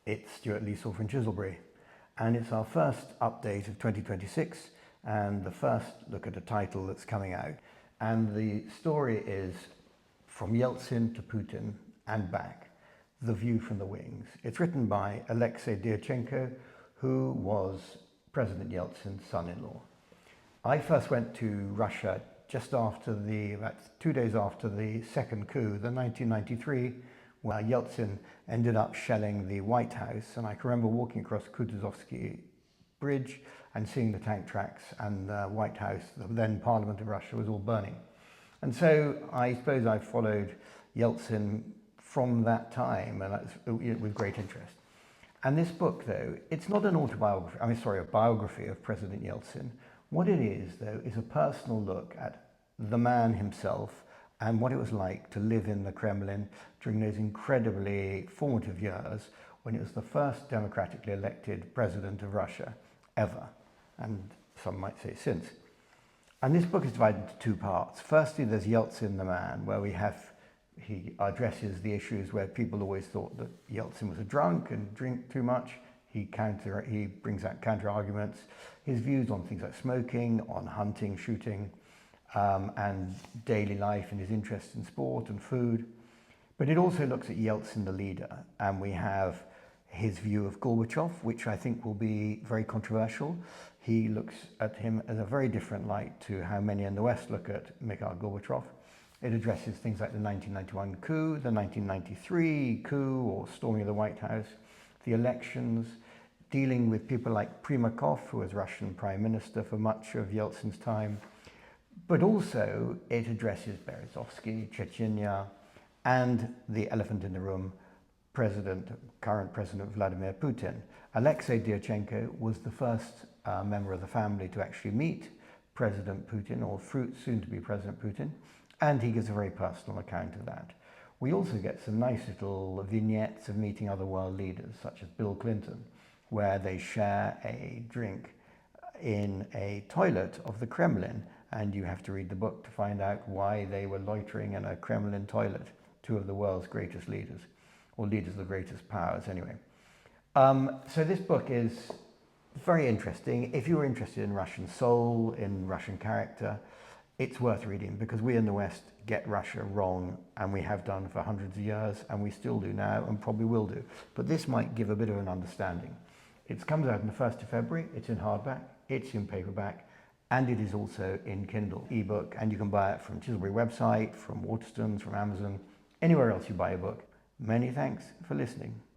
It's Stuart Liesel from Chiselbury, and it's our first update of 2026 and the first look at a title that's coming out. And the story is From Yeltsin to Putin and Back, The View from the Wings. It's written by Alexey Dyachenko, who was President Yeltsin's son-in-law. I first went to Russia just after about 2 days after the second coup, the 1993, where Yeltsin ended up shelling the White House. And I can remember walking across Kutuzovsky Bridge and seeing the tank tracks, and the White House, the then Parliament of Russia, was all burning. And so I suppose I followed Yeltsin from that time and with great interest. And this book, though, it's not an autobiography, a biography of President Yeltsin. What it is, though, is a personal look at the man himself and what it was like to live in the Kremlin during those incredibly formative years when it was the first democratically elected president of Russia ever, and some might say since. And this book is divided into two parts. Firstly, there's Yeltsin the man, where he addresses the issues where people always thought that Yeltsin was a drunk and drink too much. He brings out counter arguments, his views on things like smoking, on hunting, shooting, and daily life, and his interest in sport and food. But it also looks at Yeltsin the leader, and we have his view of Gorbachev, which I think will be very controversial. He looks at him as a very different light to how many in the West look at Mikhail Gorbachev. It addresses things like the 1991 coup, the 1993 coup or storming of the White House, the elections, dealing with people like Primakov, who was Russian Prime Minister for much of Yeltsin's time. But also it addresses Berezovsky, Chechnya, and the elephant in the room, current President Vladimir Putin. Alexey Dyachenko was the first member of the family to actually meet President Putin, or soon to be President Putin, and he gives a very personal account of that. We also get some nice little vignettes of meeting other world leaders, such as Bill Clinton, where they share a drink in a toilet of the Kremlin, and you have to read the book to find out why they were loitering in a Kremlin toilet, two of the world's greatest leaders, or leaders of the greatest powers anyway. So this book is very interesting. If you're interested in Russian soul, in Russian character, it's worth reading, because we in the West get Russia wrong, and we have done for hundreds of years, and we still do now, and probably will do. But this might give a bit of an understanding. It comes out on the 1st of February, it's in hardback, it's in paperback, and it is also in Kindle ebook, and you can buy it from Chiselbury website, from Waterstones, from Amazon, anywhere else you buy a book. Many thanks for listening.